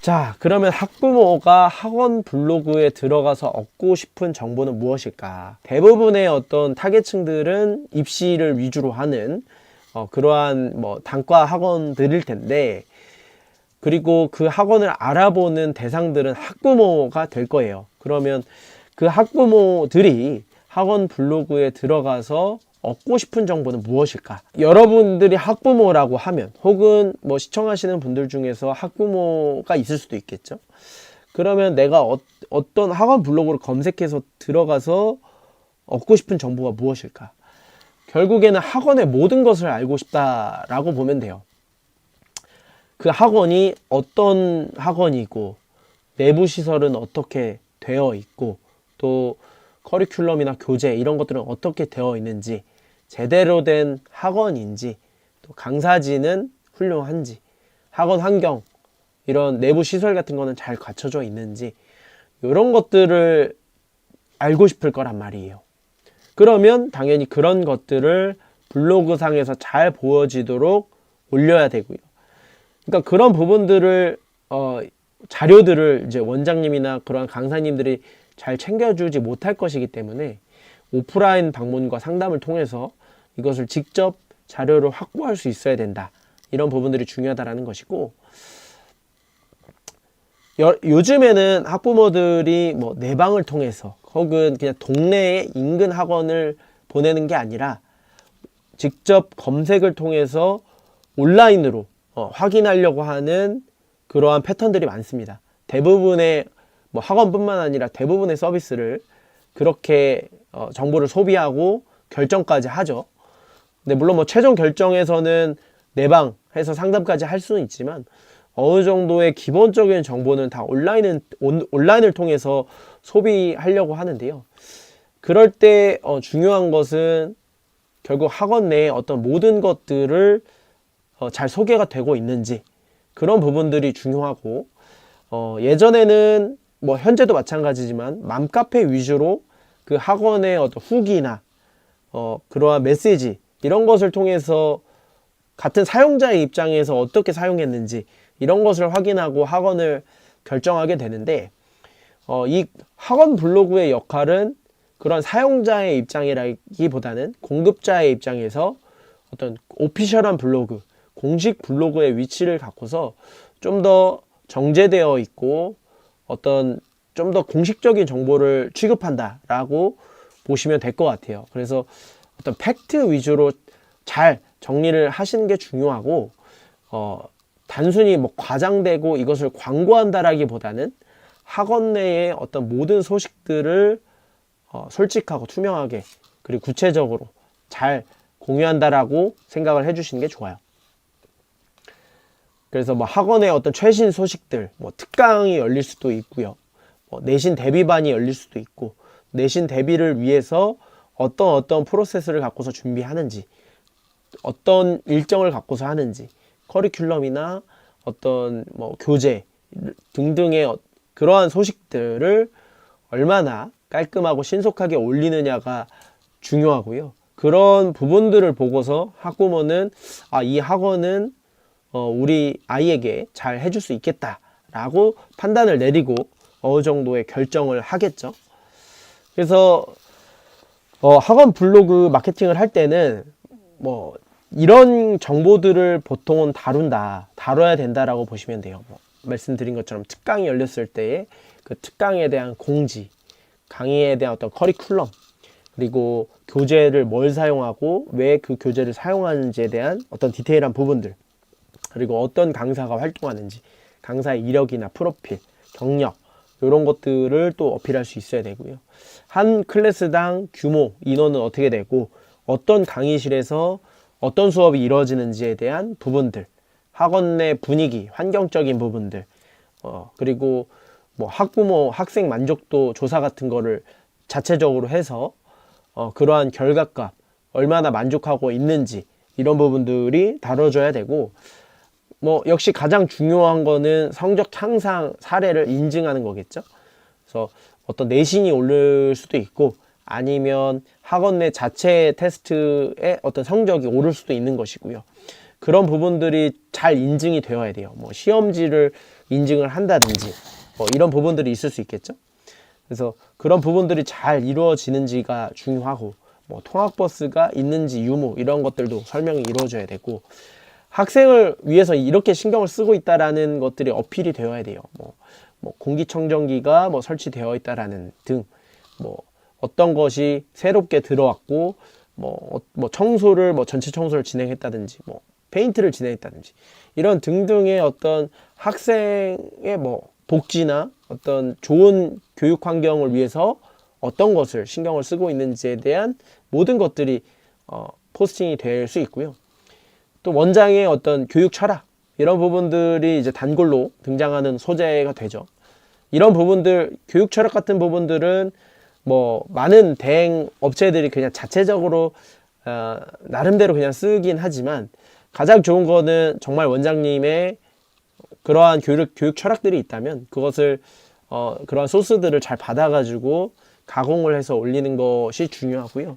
자, 그러면 학부모가 학원 블로그에 들어가서 얻고 싶은 정보는 무엇일까? 대부분의 어떤 타겟층들은 입시를 위주로 하는 그러한 단과 학원들일 텐데, 그리고 그 학원을 알아보는 대상들은 학부모가 될 거예요. 그러면 그 학부모들이 학원 블로그에 들어가서 얻고 싶은 정보는 무엇일까? 여러분들이 학부모라고 하면, 혹은 시청하시는 분들 중에서 학부모가 있을 수도 있겠죠. 그러면 내가 어떤 학원 블로그를 검색해서 들어가서 얻고 싶은 정보가 무엇일까? 결국에는 학원의 모든 것을 알고 싶다라고 보면 돼요. 그 학원이 어떤 학원이고, 내부 시설은 어떻게 되어 있고, 또 커리큘럼이나 교재 이런 것들은 어떻게 되어 있는지, 제대로 된 학원인지, 또 강사진은 훌륭한지, 학원 환경, 이런 내부 시설 같은 거는 잘 갖춰져 있는지, 이런 것들을 알고 싶을 거란 말이에요. 그러면 당연히 그런 것들을 블로그상에서 잘 보여지도록 올려야 되고요. 그러니까 그런 부분들을 자료들을 이제 원장님이나 그런 강사님들이 잘 챙겨주지 못할 것이기 때문에 오프라인 방문과 상담을 통해서 이것을 직접 자료를 확보할 수 있어야 된다. 이런 부분들이 중요하다라는 것이고, 요즘에는 학부모들이 내 방을 통해서 혹은 그냥 동네의 인근 학원을 보내는 게 아니라 직접 검색을 통해서 온라인으로 확인하려고 하는 그러한 패턴들이 많습니다. 대부분의 학원뿐만 아니라 대부분의 서비스를 그렇게 정보를 소비하고 결정까지 하죠. 근데 물론 최종 결정에서는 내 방 해서 상담까지 할 수는 있지만 어느 정도의 기본적인 정보는 다 온라인을 통해서 소비하려고 하는데요. 그럴 때 중요한 것은 결국 학원 내에 어떤 모든 것들을 잘 소개가 되고 있는지, 그런 부분들이 중요하고, 예전에는 현재도 마찬가지지만 맘카페 위주로 그 학원의 어떤 후기나 그러한 메시지 이런 것을 통해서 같은 사용자의 입장에서 어떻게 사용했는지 이런 것을 확인하고 학원을 결정하게 되는데, 이 학원 블로그의 역할은 그런 사용자의 입장이라기보다는 공급자의 입장에서 어떤 오피셜한 블로그, 공식 블로그의 위치를 갖고서 좀 더 정제되어 있고 어떤 좀 더 공식적인 정보를 취급한다라고 보시면 될 것 같아요. 그래서 어떤 팩트 위주로 잘 정리를 하시는 게 중요하고, 단순히 과장되고 이것을 광고한다라기보다는 학원 내의 어떤 모든 소식들을 솔직하고 투명하게 그리고 구체적으로 잘 공유한다라고 생각을 해주시는 게 좋아요. 그래서 학원의 어떤 최신 소식들, 특강이 열릴 수도 있고요. 내신 대비반이 열릴 수도 있고, 내신 대비를 위해서 어떤 프로세스를 갖고서 준비하는지, 어떤 일정을 갖고서 하는지, 커리큘럼이나 어떤 교재 등등의 그러한 소식들을 얼마나 깔끔하고 신속하게 올리느냐가 중요하고요. 그런 부분들을 보고서 학부모는 이 학원은 우리 아이에게 잘 해줄 수 있겠다라고 판단을 내리고 어느 정도의 결정을 하겠죠. 그래서 학원 블로그 마케팅을 할 때는 이런 정보들을 보통은 다뤄야 된다라고 보시면 돼요. 말씀드린 것처럼 특강이 열렸을 때의 그 특강에 대한 공지, 강의에 대한 어떤 커리큘럼, 그리고 교재를 뭘 사용하고 왜 그 교재를 사용하는지에 대한 어떤 디테일한 부분들, 그리고 어떤 강사가 활동하는지, 강사의 이력이나 프로필, 경력, 이런 것들을 또 어필할 수 있어야 되고요. 한 클래스당 규모, 인원은 어떻게 되고 어떤 강의실에서 어떤 수업이 이루어지는지에 대한 부분들, 학원 내 분위기, 환경적인 부분들, 그리고 학부모, 학생 만족도 조사 같은 거를 자체적으로 해서 그러한 결과값, 얼마나 만족하고 있는지 이런 부분들이 다뤄져야 되고, 역시 가장 중요한 거는 성적 향상 사례를 인증하는 거겠죠. 그래서 어떤 내신이 오를 수도 있고, 아니면 학원 내 자체 테스트의 어떤 성적이 오를 수도 있는 것이고요. 그런 부분들이 잘 인증이 되어야 돼요. 시험지를 인증을 한다든지 뭐 이런 부분들이 있을 수 있겠죠. 그래서 그런 부분들이 잘 이루어지는지가 중요하고, 뭐 통학버스가 있는지 유무 이런 것들도 설명이 이루어져야 되고, 학생을 위해서 이렇게 신경을 쓰고 있다라는 것들이 어필이 되어야 돼요. 뭐 공기청정기가 뭐 설치되어 있다라는 등, 뭐 어떤 것이 새롭게 들어왔고, 뭐 청소를 뭐 전체 청소를 진행했다든지, 뭐 페인트를 진행했다든지, 이런 등등의 어떤 학생의 뭐 복지나 어떤 좋은 교육 환경을 위해서 어떤 것을 신경을 쓰고 있는지에 대한 모든 것들이 포스팅이 될 수 있고요. 또 원장의 어떤 교육 철학, 이런 부분들이 이제 단골로 등장하는 소재가 되죠. 이런 부분들, 교육 철학 같은 부분들은 뭐 많은 대행 업체들이 그냥 자체적으로 나름대로 그냥 쓰긴 하지만, 가장 좋은 거는 정말 원장님의 그러한 교육 철학들이 있다면 그것을 그러한 소스들을 잘 받아가지고 가공을 해서 올리는 것이 중요하고요.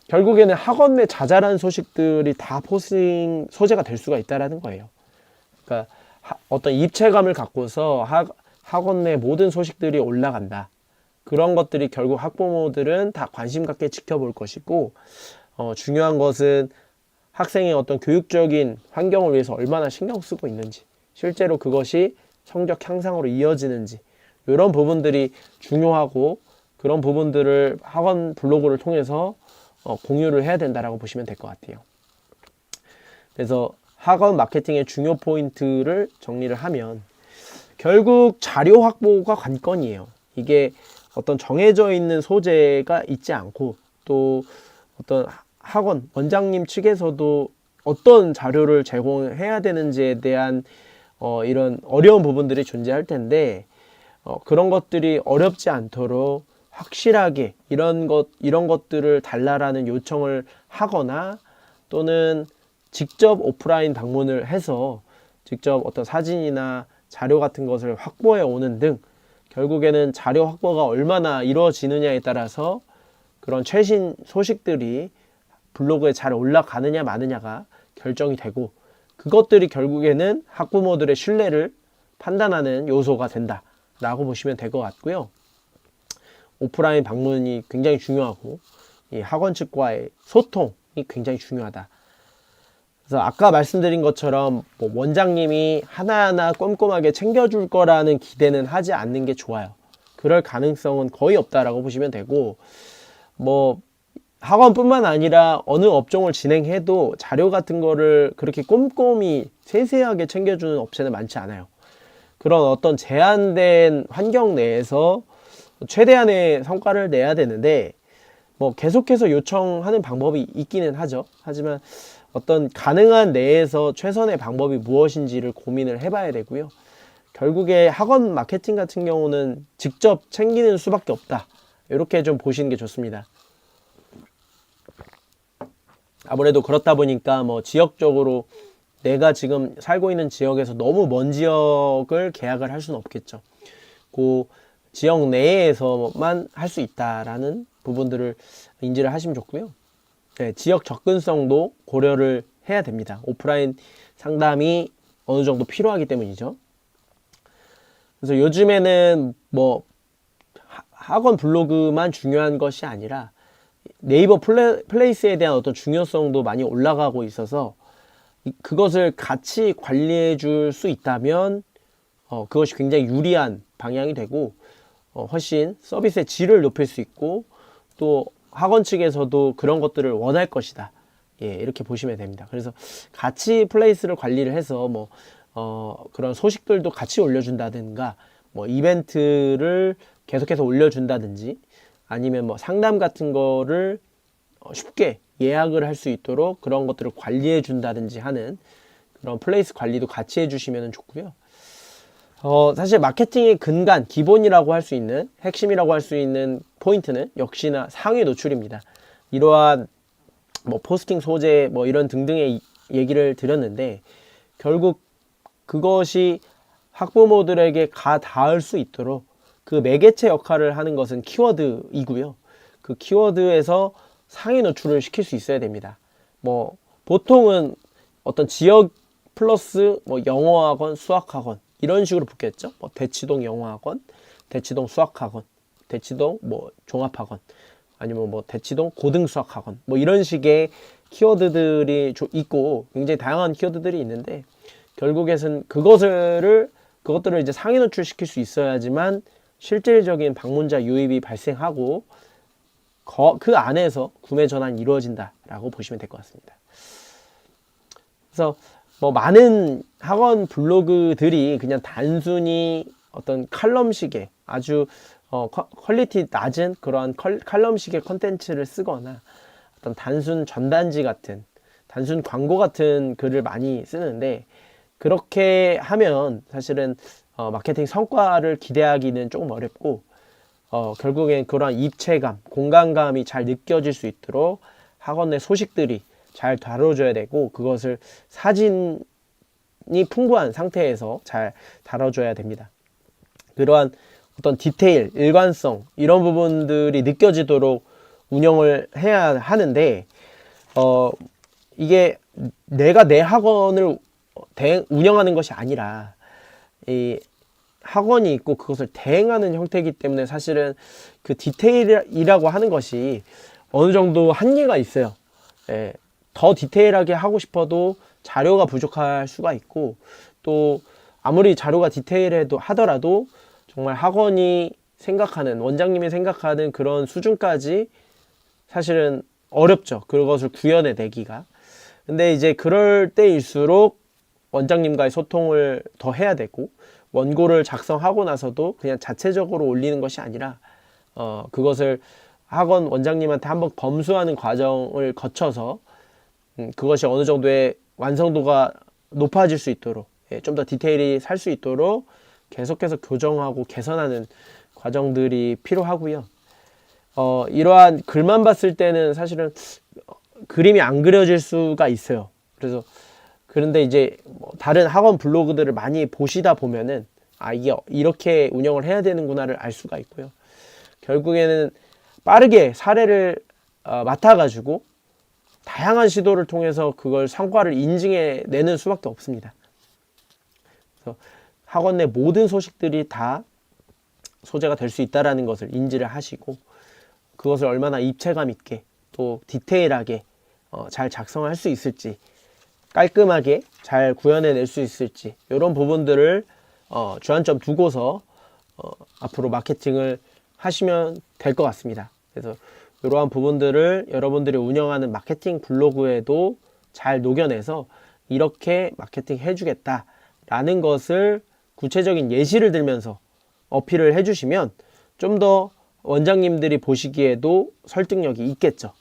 결국에는 학원 내 자잘한 소식들이 다 포스팅 소재가 될 수가 있다라는 거예요. 그러니까 어떤 입체감을 갖고서 학원 내 모든 소식들이 올라간다. 그런 것들이 결국 학부모들은 다 관심 갖게 지켜볼 것이고, 중요한 것은 학생의 어떤 교육적인 환경을 위해서 얼마나 신경 쓰고 있는지, 실제로 그것이 성적 향상으로 이어지는지, 이런 부분들이 중요하고, 그런 부분들을 학원 블로그를 통해서 공유를 해야 된다라고 보시면 될 것 같아요. 그래서 학원 마케팅의 중요 포인트를 정리를 하면, 결국 자료 확보가 관건이에요. 이게 어떤 정해져 있는 소재가 있지 않고, 또 어떤 학원 원장님 측에서도 어떤 자료를 제공해야 되는지에 대한 이런 어려운 부분들이 존재할 텐데, 그런 것들이 어렵지 않도록 확실하게 이런 것들을 달라라는 요청을 하거나, 또는 직접 오프라인 방문을 해서 직접 어떤 사진이나 자료 같은 것을 확보해 오는 등, 결국에는 자료 확보가 얼마나 이루어지느냐에 따라서 그런 최신 소식들이 블로그에 잘 올라가느냐 마느냐가 결정이 되고, 그것들이 결국에는 학부모들의 신뢰를 판단하는 요소가 된다라고 보시면 될 것 같고요. 오프라인 방문이 굉장히 중요하고, 이 학원 측과의 소통이 굉장히 중요하다. 그래서 아까 말씀드린 것처럼 뭐 원장님이 하나하나 꼼꼼하게 챙겨줄 거라는 기대는 하지 않는 게 좋아요. 그럴 가능성은 거의 없다라고 보시면 되고, 뭐 학원뿐만 아니라 어느 업종을 진행해도 자료 같은 거를 그렇게 꼼꼼히 세세하게 챙겨주는 업체는 많지 않아요. 그런 어떤 제한된 환경 내에서 최대한의 성과를 내야 되는데, 뭐 계속해서 요청하는 방법이 있기는 하죠. 하지만 어떤 가능한 내에서 최선의 방법이 무엇인지를 고민을 해봐야 되고요. 결국에 학원 마케팅 같은 경우는 직접 챙기는 수밖에 없다, 이렇게 좀 보시는 게 좋습니다. 아무래도 그렇다 보니까 뭐 지역적으로 내가 지금 살고 있는 지역에서 너무 먼 지역을 계약을 할 수는 없겠죠. 그 지역 내에서만 할 수 있다라는 부분들을 인지를 하시면 좋고요. 네, 지역 접근성도 고려를 해야 됩니다. 오프라인 상담이 어느 정도 필요하기 때문이죠. 그래서 요즘에는 뭐 학원 블로그만 중요한 것이 아니라 네이버 플레이스에 대한 어떤 중요성도 많이 올라가고 있어서, 그것을 같이 관리해 줄 수 있다면 그것이 굉장히 유리한 방향이 되고, 훨씬 서비스의 질을 높일 수 있고, 또 학원 측에서도 그런 것들을 원할 것이다. 예, 이렇게 보시면 됩니다. 그래서 같이 플레이스를 관리를 해서 뭐 그런 소식들도 같이 올려준다든가, 뭐 이벤트를 계속해서 올려준다든지, 아니면 뭐 상담 같은 거를 쉽게 예약을 할 수 있도록 그런 것들을 관리해 준다든지 하는 그런 플레이스 관리도 같이 해주시면 좋고요. 사실 마케팅의 근간, 기본이라고 할 수 있는, 핵심이라고 할 수 있는 포인트는 역시나 상위 노출입니다. 이러한 뭐 포스팅 소재 뭐 이런 등등의 얘기를 드렸는데, 결국 그것이 학부모들에게 가 닿을 수 있도록 그 매개체 역할을 하는 것은 키워드이고요. 그 키워드에서 상위 노출을 시킬 수 있어야 됩니다. 뭐 보통은 어떤 지역 플러스 뭐 영어학원, 수학학원 이런 식으로 붙겠죠. 뭐 대치동 영어학원, 대치동 수학학원, 대치동 뭐 종합학원, 아니면 뭐 대치동 고등수학학원, 뭐 이런 식의 키워드들이 있고 굉장히 다양한 키워드들이 있는데, 결국에는 그것들을 이제 상위 노출시킬 수 있어야지만 실질적인 방문자 유입이 발생하고 그 안에서 구매 전환이 이루어진다라고 보시면 될 것 같습니다. 그래서 뭐 많은 학원 블로그들이 그냥 단순히 어떤 칼럼식의 아주 퀄리티 낮은 그러한 칼럼식의 컨텐츠를 쓰거나 어떤 단순 전단지 같은, 단순 광고 같은 글을 많이 쓰는데, 그렇게 하면 사실은 마케팅 성과를 기대하기는 조금 어렵고, 결국엔 그러한 입체감, 공간감이 잘 느껴질 수 있도록 학원 내 소식들이 잘 다뤄줘야 되고, 그것을 사진이 풍부한 상태에서 잘 다뤄줘야 됩니다. 그러한 어떤 디테일, 일관성 이런 부분들이 느껴지도록 운영을 해야 하는데, 이게 내가 내 학원을 운영하는 것이 아니라 이 학원이 있고 그것을 대행하는 형태이기 때문에 사실은 그 디테일이라고 하는 것이 어느 정도 한계가 있어요. 예, 더 디테일하게 하고 싶어도 자료가 부족할 수가 있고, 또 아무리 자료가 디테일해도 하더라도 정말 학원이 생각하는, 원장님이 생각하는 그런 수준까지 사실은 어렵죠. 그것을 구현해내기가. 근데 이제 그럴 때일수록 원장님과의 소통을 더 해야 되고, 원고를 작성하고 나서도 그냥 자체적으로 올리는 것이 아니라 그것을 학원 원장님한테 한번 검수하는 과정을 거쳐서 그것이 어느 정도의 완성도가 높아질 수 있도록, 좀 더 디테일이 살 수 있도록 계속해서 교정하고 개선하는 과정들이 필요하고요. 이러한 글만 봤을 때는 사실은 그림이 안 그려질 수가 있어요. 그런데 이제 뭐 다른 학원 블로그들을 많이 보시다 보면은 이게 이렇게 운영을 해야 되는구나를 알 수가 있고요. 결국에는 빠르게 사례를 맡아가지고 다양한 시도를 통해서 그걸 성과를 인증해 내는 수밖에 없습니다. 그래서 학원 내 모든 소식들이 다 소재가 될 수 있다는 것을 인지를 하시고, 그것을 얼마나 입체감 있게 또 디테일하게 잘 작성할 수 있을지, 깔끔하게 잘 구현해낼 수 있을지, 이런 부분들을 주안점 두고서 앞으로 마케팅을 하시면 될 것 같습니다. 그래서 이러한 부분들을 여러분들이 운영하는 마케팅 블로그에도 잘 녹여내서 이렇게 마케팅 해주겠다라는 것을 구체적인 예시를 들면서 어필을 해주시면 좀 더 원장님들이 보시기에도 설득력이 있겠죠.